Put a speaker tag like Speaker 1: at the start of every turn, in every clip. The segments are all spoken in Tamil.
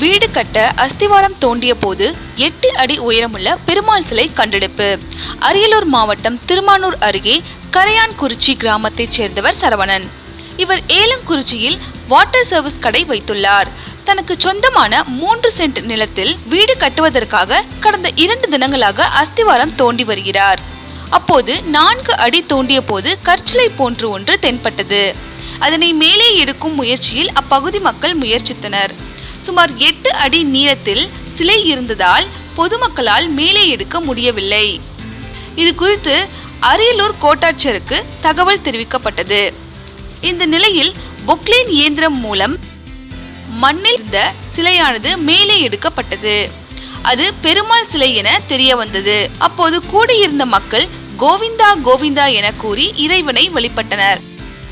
Speaker 1: வீடு கட்ட அஸ்திவாரம் தோண்டிய போது 8 அடி உயரமுள்ள பெருமாள் சிலை கண்டெடுப்பு. அரியலூர் மாவட்டம் திருமானூர் அருகே கரையான்குறிச்சி கிராமத்தைச் சேர்ந்தவர் சரவணன். இவர் ஏலங்குறிச்சியில் வாட்டர் சர்வீஸ் கடை வைத்துள்ளார். தனக்கு சொந்தமான 3 சென்ட் நிலத்தில் வீடு கட்டுவதற்காக கடந்த 2 தினங்களாக அஸ்திவாரம் தோண்டி வருகிறார். அப்போது 4 அடி தோண்டிய போது கற்சிலை போன்று ஒன்று தென்பட்டது. அதனை மேலே எடுக்கும் முயற்சியில் அப்பகுதி மக்கள் முயற்சித்தனர். சுமார் 8 அடி நீளத்தில் சிலை இருந்ததால் பொதுமக்களால் மேலே எடுக்க முடியவில்லை. இது குறித்து அரியலூர் கோட்டாட்சியருக்கு தகவல் தெரிவிக்கப்பட்டது. இந்த நிலையில் பொக்லைன் இயந்திரம் மூலம் மண்ணில் இருந்த சிலையானது மேலே எடுக்கப்பட்டது. அது பெருமாள் சிலை என தெரிய வந்தது. அப்போது கூடியிருந்த மக்கள் கோவிந்தா கோவிந்தா என கூறி இறைவனை வழிபட்டனர்.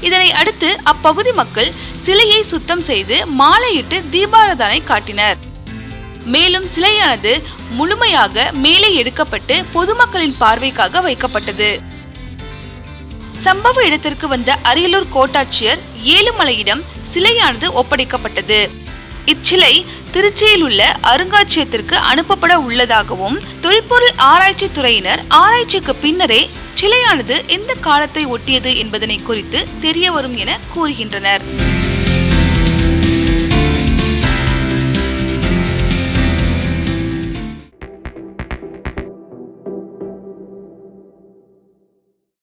Speaker 1: இதனை அடுத்து அப்பகுதி மக்கள் சிலையை சுத்தம் செய்து மாலையிட்டு தீபாராதனை காட்டினர். மேலும் சிலையானது முழுமையாக மேலே எடுக்கப்பட்டு பொதுமக்களின் பார்வைக்காக வைக்கப்பட்டது. சம்பவ இடத்திற்கு வந்த அரியலூர் கோட்டாட்சியர் ஏழுமலையிடம் சிலையானது ஒப்படைக்கப்பட்டது. இச்சிலை திருச்சியில் உள்ள அருங்காட்சியகத்திற்கு அனுப்பப்பட உள்ளதாகவும் தொல்பொருள் ஆராய்ச்சி துறையினர் ஆராய்ச்சிக்கு பின்னரே சிலையானது எந்த காலத்தை ஒட்டியது என்பதனை குறித்து தெரிய வரும் என கூறுகின்றனர்.